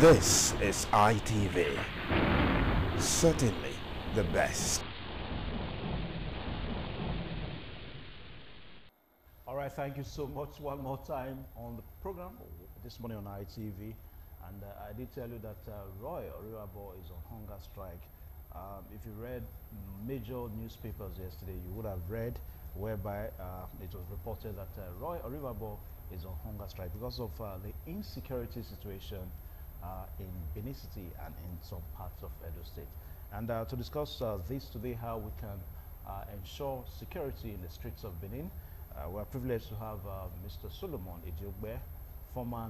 This is ITV. Certainly the best. All right, thank you so much one more time on the program this morning on ITV. And I did tell you that Roy Oribabo is on hunger strike. If you read major newspapers yesterday, you would have read whereby it was reported that Roy Oribabo is on hunger strike because of the insecurity situation in Benin City and in some parts of Edo State. And to discuss this today, how we can ensure security in the streets of Benin, we are privileged to have Mr. Solomon Idiogbe, former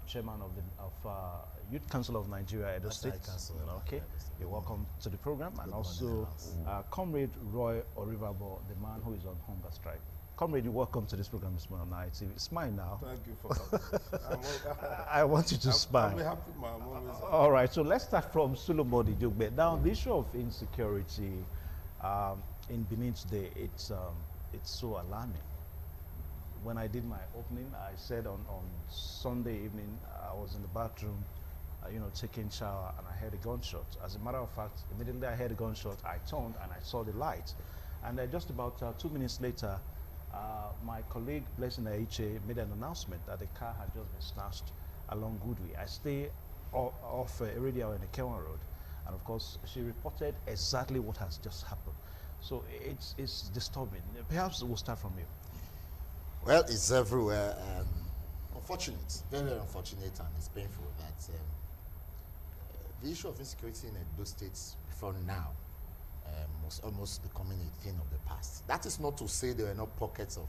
chairman of the Youth Council of Nigeria, Edo State. Okay, you're welcome to the program. And also Comrade Roy Oribabo, the man who is on hunger strike. Comrade, you're welcome to this program this morning on ITV. Smile now. Thank you for that. I want you to smile. I'm happy, man. All right, so let's start from Solomon Idiogbe. Now, the issue of insecurity in Benin today, it's so alarming. When I did my opening, I said on Sunday evening, I was in the bathroom, taking shower, and I heard a gunshot. As a matter of fact, immediately I heard a gunshot, I turned and I saw the light. And just about 2 minutes later, my colleague, Blessing Aiche, made an announcement that the car had just been snatched along Goodway. I stay off Iridia in the Kewan Road, and of course, she reported exactly what has just happened. So it's disturbing. Perhaps we'll start from you. Well, it's everywhere. Unfortunate, very, very unfortunate, and it's painful that the issue of insecurity in those states before now was almost becoming a thing of the past. That is not to say there were no pockets of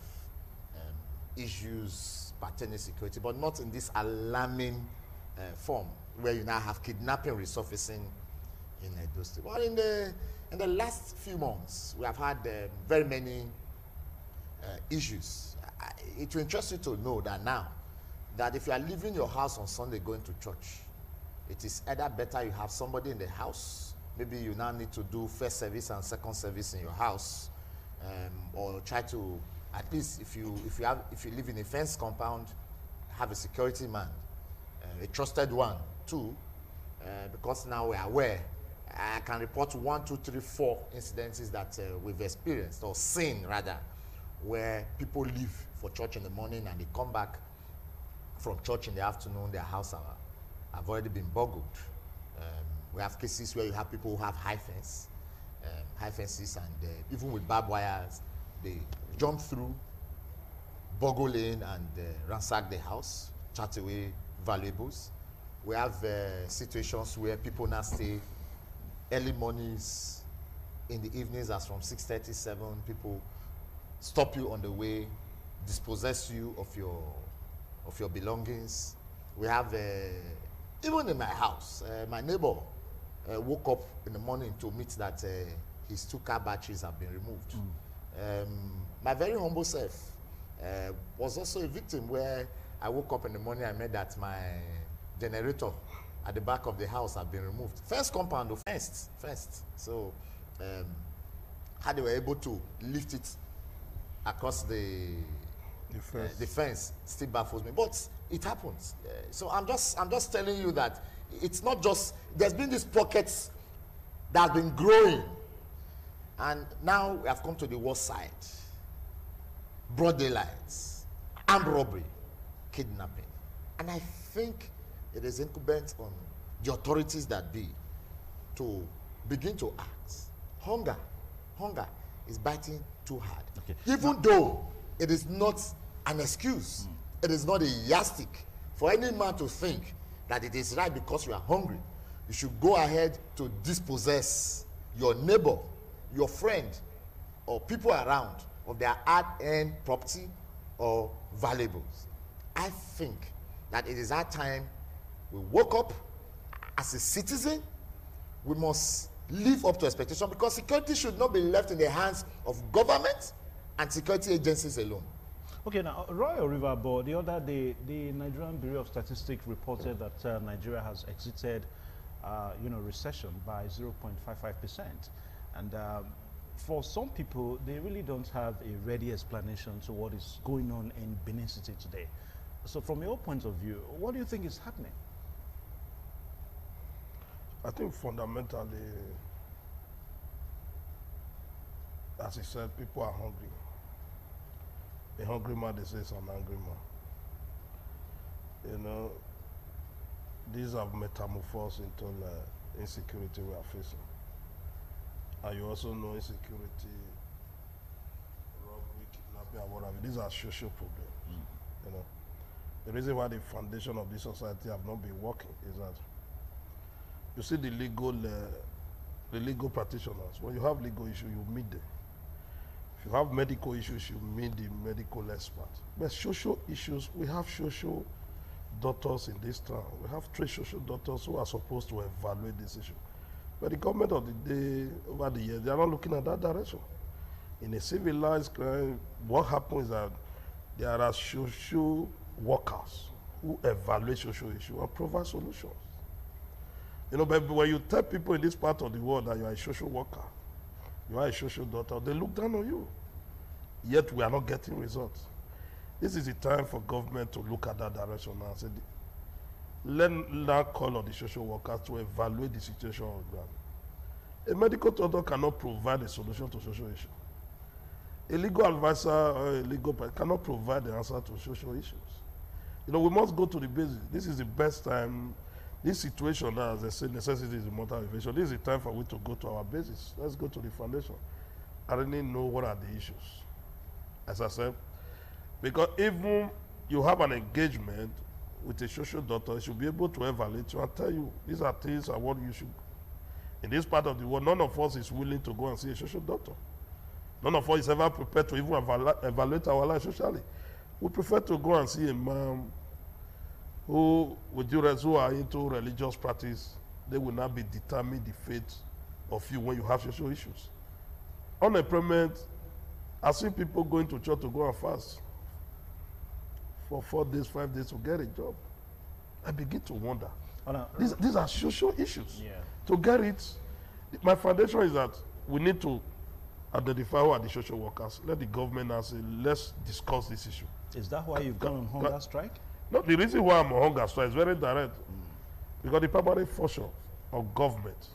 issues pertaining to security, but not in this alarming form where you now have kidnapping resurfacing in those states. Well, in the last few months, we have had very many issues. It will interest you to know that now, that if you are leaving your house on Sunday going to church, it is either better you have somebody in the house. Maybe you now need to do first service and second service in your house, or try to, at least if you live in a fence compound, have a security man, a trusted one too, because now we are aware. I can report 1, 2, 3, 4 incidences that we've experienced or seen rather, where people leave for church in the morning and they come back from church in the afternoon. Their house have already been burgled. We have cases where you have people who have high fences, and even with barbed wires, they jump through, burgle in, and ransack the house, chat away valuables. We have situations where people now stay early mornings, in the evenings, as from 6:30, 7, people stop you on the way, dispossess you of your belongings. We have even in my house, my neighbor woke up in the morning to meet that his 2 car batteries have been removed. My very humble self was also a victim, where I woke up in the morning and met that my generator at the back of the house had been removed. Fence compound, fenced. So how they were able to lift it across the fence still baffles me, but it happens. So I'm just telling you that it's not just, there's been these pockets that have been growing, and now we have come to the worst side. Broad daylight, armed robbery, kidnapping, and I think it is incumbent on the authorities that be to begin to act. Hunger is biting too hard. Okay. Even though it is not an excuse, it is not a yardstick for any man to think that it is right because you are hungry, you should go ahead to dispossess your neighbor, your friend, or people around of their hard-earned property or valuables. I think that it is our time we woke up as a citizen. We must live up to expectation, because security should not be left in the hands of government and security agencies alone. Okay, now, Roy Oribabo, the other day, the Nigerian Bureau of Statistics reported that Nigeria has exited, recession by 0.55%. And for some people, they really don't have a ready explanation to what is going on in Benin City today. So from your point of view, what do you think is happening? I think fundamentally, as he said, people are hungry. A hungry man, they say, is an angry man. You know, these have metamorphosed into insecurity we are facing. And you also know insecurity, robbery, kidnapping, and what have you. These are social problems. You know, the reason why the foundation of this society have not been working is that you see the legal practitioners. When you have legal issue, you meet them. If you have medical issues, you meet the medical expert. But social issues, we have social doctors in this town. We have three social doctors who are supposed to evaluate this issue. But the government of the day, over the years, they are not looking at that direction. In a civilized crime, what happens is that there are social workers who evaluate social issues and provide solutions. You know, but when you tell people in this part of the world that you are a social worker, you are a social doctor, they look down on you. Yet we are not getting results. This is the time for government to look at that direction now and say, let now call on the social workers to evaluate the situation on the ground. A medical doctor cannot provide a solution to social issues. A legal advisor or a legal person cannot provide the answer to social issues. You know, we must go to the basics. This is the best time. This situation now, as I said, necessity is the mother of innovation. This is the time for we to go to our basis. Let's go to the foundation. I really know what are the issues. As I said, because even you have an engagement with a social doctor, you should be able to evaluate you and tell you these are things and what you should. In this part of the world, none of us is willing to go and see a social doctor. None of us is ever prepared to even evaluate our life socially. We prefer to go and see a man who, with you who are into religious practice, they will not be determine the fate of you when you have social issues. Unemployment, I've seen people going to church to go and fast for 4 days, 5 days to get a job. I begin to wonder. Oh, no. These are social issues. Yeah. To get it, my foundation is that we need to identify who are the social workers. Let the government now say, let's discuss this issue. Is that why you've gone on hunger strike? No, the reason why I'm on hunger strike is very direct. Because the primary function of government,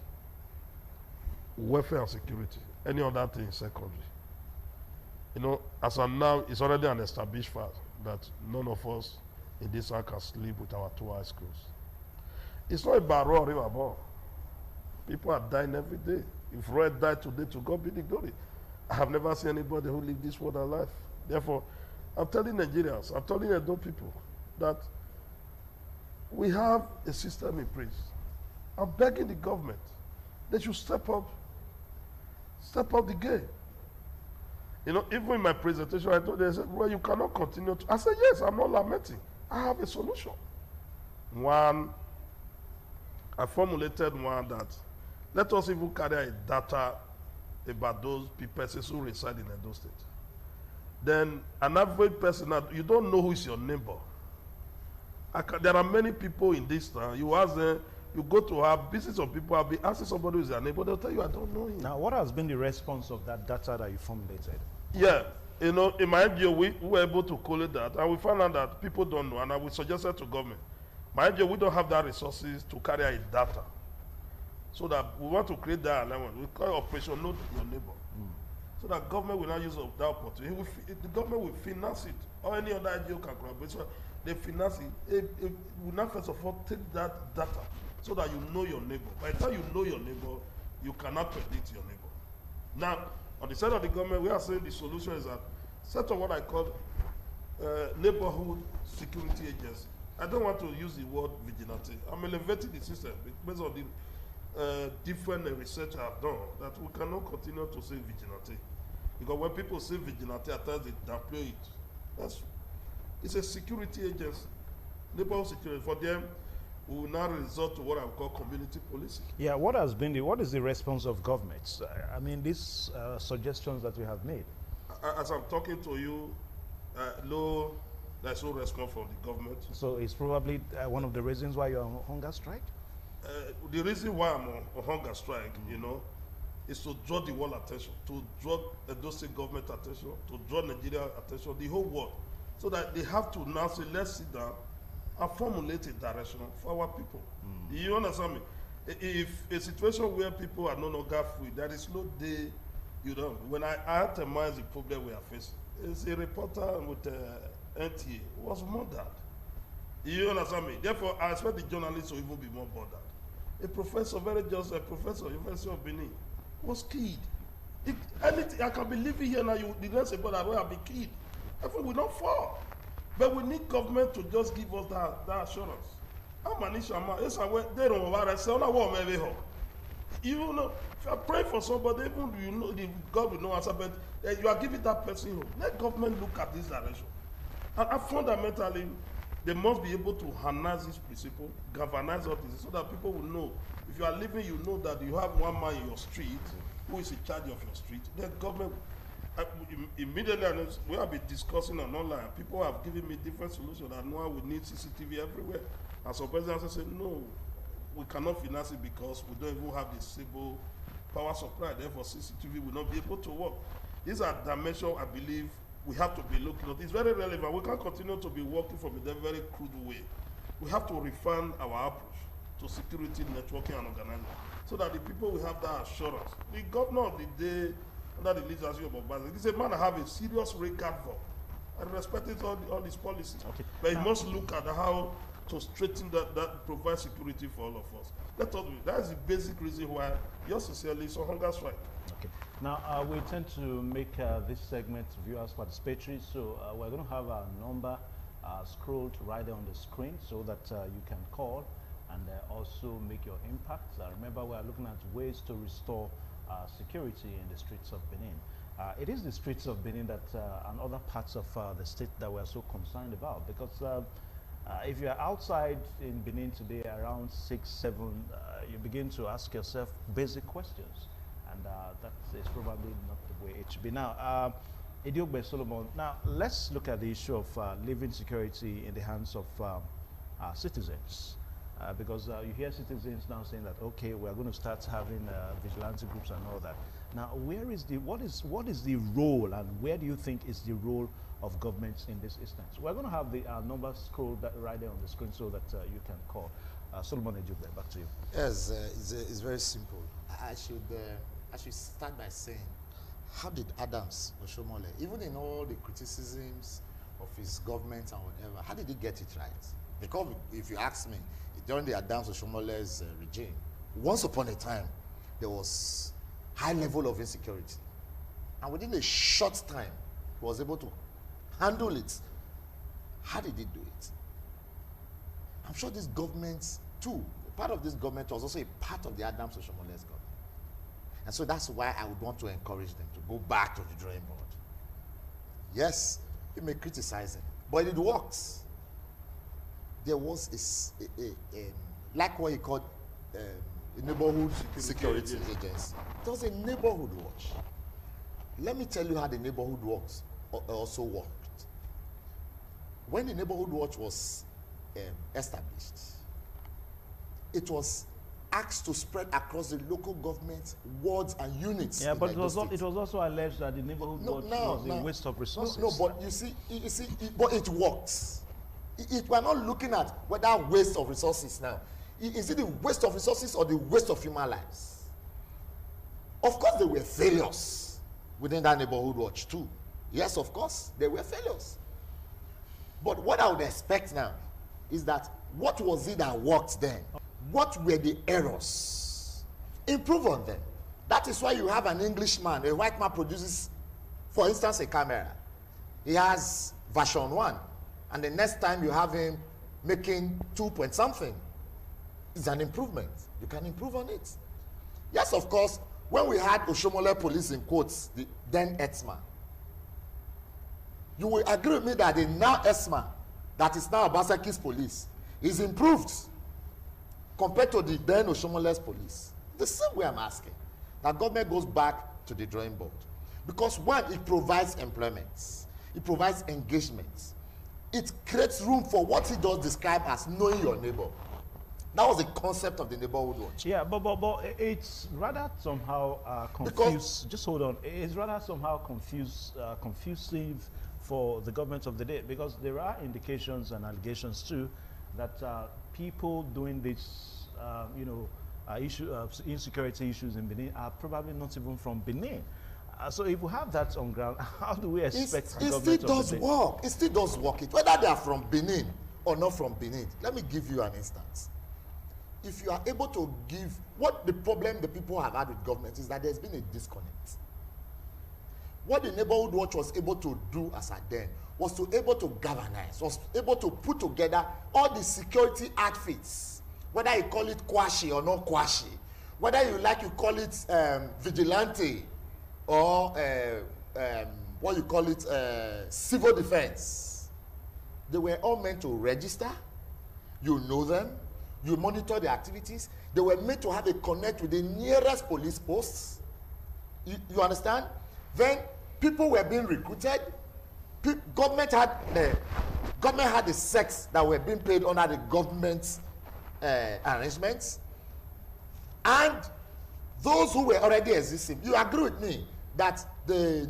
welfare and security, any other thing is secondary. You know, as of now, it's already an established fact that none of us in this house can sleep with our 2 eyes closed. It's not about raw river ball. People are dying every day. If Roy died today, to God be the glory. I have never seen anybody who lived this world alive. Therefore, I'm telling Nigerians, I'm telling Edo people that we have a system in place. I'm begging the government, they should step up the game. You know, even in my presentation, I told them, they said, well, you cannot continue to. I said, yes, I'm not lamenting. I have a solution. One, I formulated one that let us even carry a data about those people who reside in Edo State. Then an average person, you don't know who is your neighbor. There are many people in this town. You ask them, you go to have business of people, I'll be asking somebody who is their neighbor, they'll tell you, I don't know him. Now, what has been the response of that data that you formulated? Yeah, you know, in my NGO, we were able to collate that, and we found out that people don't know, and I would suggest to government. My NGO, we don't have that resources to carry out data. So that we want to create that alignment. We call it Operation Know Your Neighbor. So that government will not use that opportunity. The government will finance it, or any other NGO can collaborate. So they finance it. We now first of all take that data so that you know your neighbor. By the time you know your neighbor, you cannot predict your neighbor. Now, on the side of the government, we are saying the solution is that set up what I call neighborhood security agency. I don't want to use the word vigilante. I'm elevating the system based on the different research I've done that we cannot continue to say vigilante. Because when people say vigilante, at times they downplay it. It's a security agency, neighborhood security. For them, we will now resort to what I call community policing. Yeah, what is the response of governments? I mean, these suggestions that you have made. As I'm talking to you, there's no response from the government. So it's probably one of the reasons why you're on hunger strike? The reason why I'm on hunger strike, you know, is to draw the world attention, to draw the state government attention, to draw Nigeria attention, the whole world, so that they have to now say, let's sit down and formulate a direction for our people. You understand me? If a situation where people are no longer free, there is no day you don't. When I itemize the problem we are facing, it's a reporter with NTA was murdered. You understand me? Therefore, I expect the journalists to even be more bothered. A professor, very just a professor, University of Benin, was killed. Anything, I can be living here now, you didn't say, but I will be killed. Therefore, we don't fall. But we need government to just give us that assurance. They don't want to say, you know, if you are praying for somebody, even you know God will know answer, but you are giving that person hope. Let government look at this direction. And fundamentally, they must be able to harness this principle, galvanize all this, so that people will know. If you are living, you know that you have one man in your street who is in charge of your street. Then government, immediately, we have been discussing on online. People have given me different solutions. And now we need CCTV everywhere. And some presidents say, no, we cannot finance it because we don't even have the stable power supply. Therefore, CCTV will not be able to work. These are dimensions I believe we have to be looking at. It's very relevant. We can't continue to be working from a very crude way. We have to refine our approach to security, networking, and organizing, so that the people will have that assurance. The governor of the day, under the leadership of Obama, this is a man that have a serious regard for and respecting all his policies. Okay. But he must look at how to straighten that provide security for all of us. That is the basic reason why yours sincerely is on hunger strike. Okay. Now, we tend to make this segment viewers participatory, so we're going to have a number scrolled right there on the screen so that you can call and also make your impact. Remember, we're looking at ways to restore security in the streets of Benin. It is the streets of Benin that and other parts of the state that we're so concerned about, because if you're outside in Benin today around 6, 7, you begin to ask yourself basic questions. And that is probably not the way it should be. Now, Idiogbe Solomon, now let's look at the issue of living security in the hands of citizens. Because you hear citizens now saying that, okay, we're going to start having vigilante groups and all that. Now, what is the role, and where do you think is the role of governments in this instance? We're going to have the numbers scrolled right there on the screen so that you can call. Solomon Idiogbe, back to you. Yes, it's very simple. I should start by saying, how did Adams Oshomole, even in all the criticisms of his government and whatever, how did he get it right? Because if you ask me, during the Adams Oshomole's regime, once upon a time, there was high level of insecurity. And within a short time, he was able to handle it. How did he do it? I'm sure this government, too, part of this government was also a part of the Adams Oshomole's government. And so that's why I would want to encourage them to go back to the drawing board. Yes, you may criticize him, but it works. There was like what he called a neighborhood security agency. It was a neighborhood watch. Let me tell you how the neighborhood works also worked. When the neighborhood watch was established, it was asked to spread across the local government wards and units. Yeah, but it was also alleged that the neighborhood watch was a waste of resources. No, but you see, but it works. We're not looking at whether waste of resources now. Is it the waste of resources or the waste of human lives? Of course, there were failures within that neighborhood watch too. Yes, of course, there were failures. But what I would expect now is that what was it that worked then? What were the errors? Improve on them. That is why you have an Englishman, a white man produces, for instance, a camera. He has version 1. And the next time you have him making 2 point something, it's an improvement. You can improve on it. Yes, of course, when we had Oshomole police in quotes, the then ETSMA, you will agree with me that the now ETSMA, that is now Obaseki's police, is improved compared to the then Oshomole's police. The same way I'm asking, that government goes back to the drawing board. Because one, it provides employment. It provides engagement. It creates room for what he does describe as knowing your neighbor. That was the concept of the neighborhood watch. Yeah, but it's rather somehow confused. Just hold on. It's rather somehow confusive for the government of the day, because there are indications and allegations too that people doing this, insecurity issues in Benin are probably not even from Benin. So if we have that on ground, how do we expect the it government still of does the day? work. It still does work. Whether they are from Benin or not from Benin. Let me give you an instance. If you are able to give, what the problem the people have had with government is that there's been a disconnect. What the neighborhood watch was able to do as at then was to able to galvanize, was able to put together all the security outfits, whether you call it kwashi or not kwashi, whether you call it vigilante or what you call it civil defense. They were all meant to register. You know them. You monitor their activities. They were made to have a connect with the nearest police posts. You understand? Then people were being recruited. Government had the sex that were being paid under the government's arrangements. And those who were already existing, you agree with me that the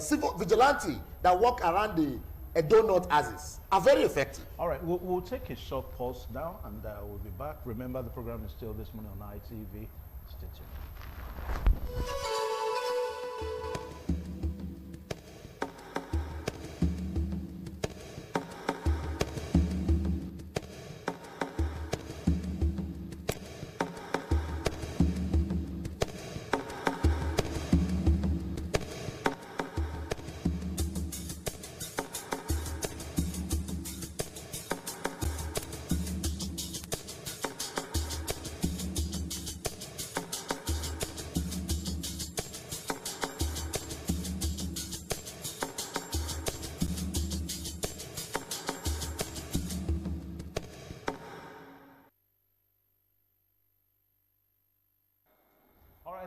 civil vigilante that walk around the Edo North Axis are very effective. All right, we'll take a short pause now, and we'll be back. Remember, the program is still this morning on ITV. Stay tuned.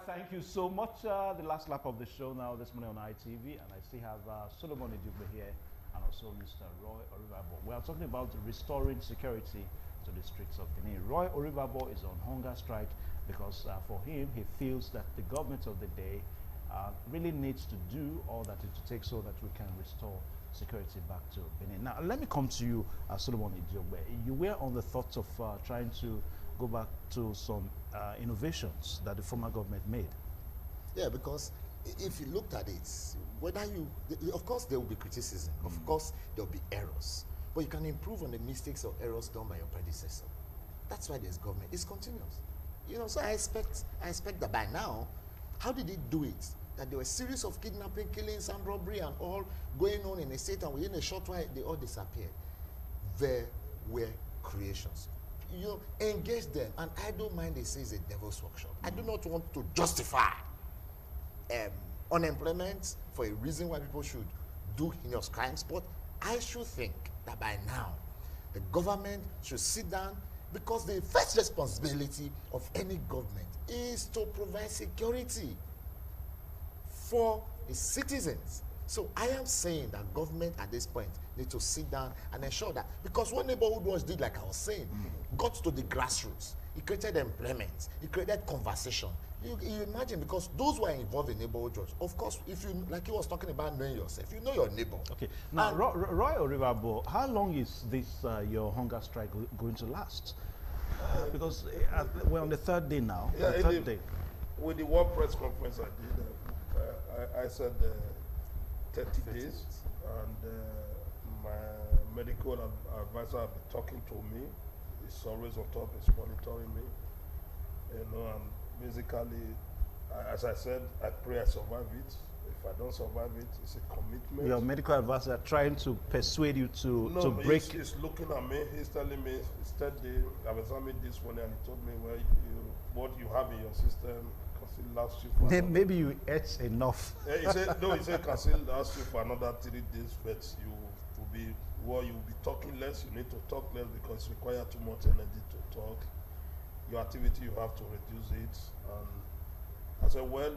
Thank you so much. The last lap of the show now this morning on ITV, and I still have Solomon Idugbe here and also Mr. Roy Oribabo. We are talking about restoring security to the streets of Benin. Roy Oribabo is on hunger strike because for him, he feels that the government of the day really needs to do all that it takes so that we can restore security back to Benin. Now, let me come to you, Solomon Idugbe. You were on the thoughts of trying to go back to some innovations that the former government made. Yeah, because if you looked at it, of course there will be criticism, of course there will be errors, but you can improve on the mistakes or errors done by your predecessor. That's why there's government. It's continuous. So I expect that by now, how did it do it? That there were a series of kidnapping, killings, and robbery and all going on in a state, and within a short while, they all disappeared. There were creations. Engage them, and I don't mind they say it's a devil's workshop. I do not want to justify unemployment for a reason why people should do heinous crimes, but I should think that by now the government should sit down, because the first responsibility of any government is to provide security for the citizens. So I am saying that government at this point need to sit down and ensure that, because what Neighborhood Watch did, like I was saying, got to the grassroots. It created employment. It created conversation. You imagine, because those who are involved in Neighborhood Watch, of course, if you, like he was talking about knowing yourself, you know your neighbor. Okay. Now, Roy Oribabo, how long is this your hunger strike going to last? Because we're on the third day now. Yeah, the third day. With the World Press Conference I did, I said 30 days, and my medical advisor will be talking to me. He's always on top, he's monitoring me. And basically, as I said, I pray I survive it. If I don't survive it, it's a commitment. Your medical advisor trying to persuade you to break? He's looking at me, he's telling me, steady, I've examined this one, and he told me, well, what you have in your system, can last you for maybe you ate enough. He said can still last you for another 3 days, but you'll be talking less, you need to talk less because it requires too much energy to talk. Your activity, you have to reduce it. And I said, well,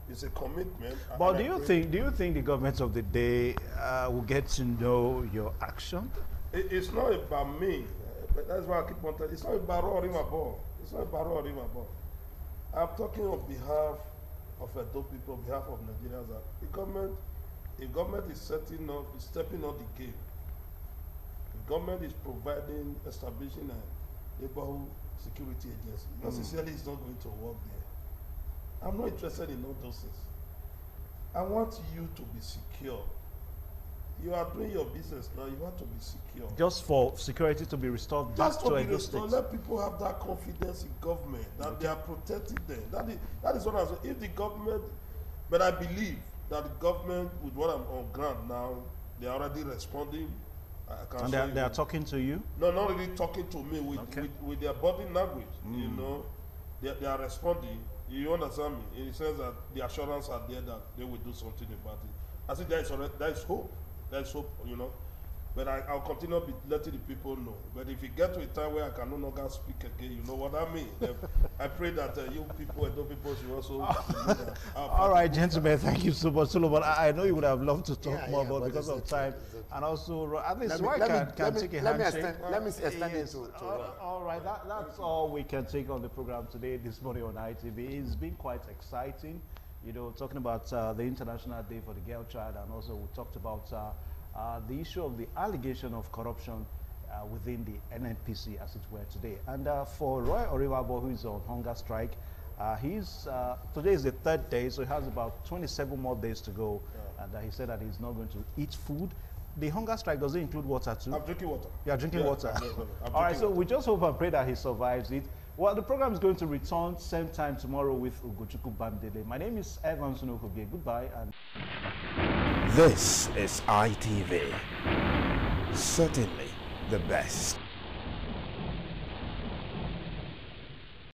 it's a commitment. But do you think the government of the day will get to know your action? It's not about me, but that's why I keep on telling. It's not about Roy Oribabo. It's not about Roy Oribabo. I'm talking on behalf of Edo people, on behalf of Nigerians. That the government is stepping up the game. The government is establishing neighborhood security agency. Because sincerely, it's not going to work there. I'm not interested in all those things. I want you to be secure. You are doing your business now, you want to be secure. Just for security to be restored back Just to to be Edo restored, State. let people have that confidence in government, that they are protecting them. That is what I'm saying. If the government, but I believe that the government, with what I'm on ground now, they are already responding. And they are talking to you? No, not really talking to me with their body language. You know, they are responding. You understand me? In the sense that the assurance are there that they will do something about it. I think there is hope. There is hope, you know. But I'll continue be letting the people know. But if you get to a time where I can no longer speak again, you know what I mean. I pray that you people and those people should also. All right, gentlemen, thank you so much, Solomon. I know you would have loved to talk more, but because of time, and also at least Roy can take a handshake. Let me extend it to Roy. All right, that's all we can take on the program today, this morning on ITV. It's been quite exciting, you know, talking about the International Day for the Girl Child, and also we talked about the issue of the allegation of corruption within the NNPC, as it were, today. And for Roy Oriwabo, who is on hunger strike, today is the 3rd day, so he has about 27 more days to go. And he said that he's not going to eat food. The hunger strike, does it include water too? I'm drinking water. You are drinking water? I'm All right, so water. we just hope and pray that he survives it. Well, the program is going to return same time tomorrow with Ugochukwu Bamdele. My name is Evan Sunokugie. Goodbye. And This is ITV. Certainly the best.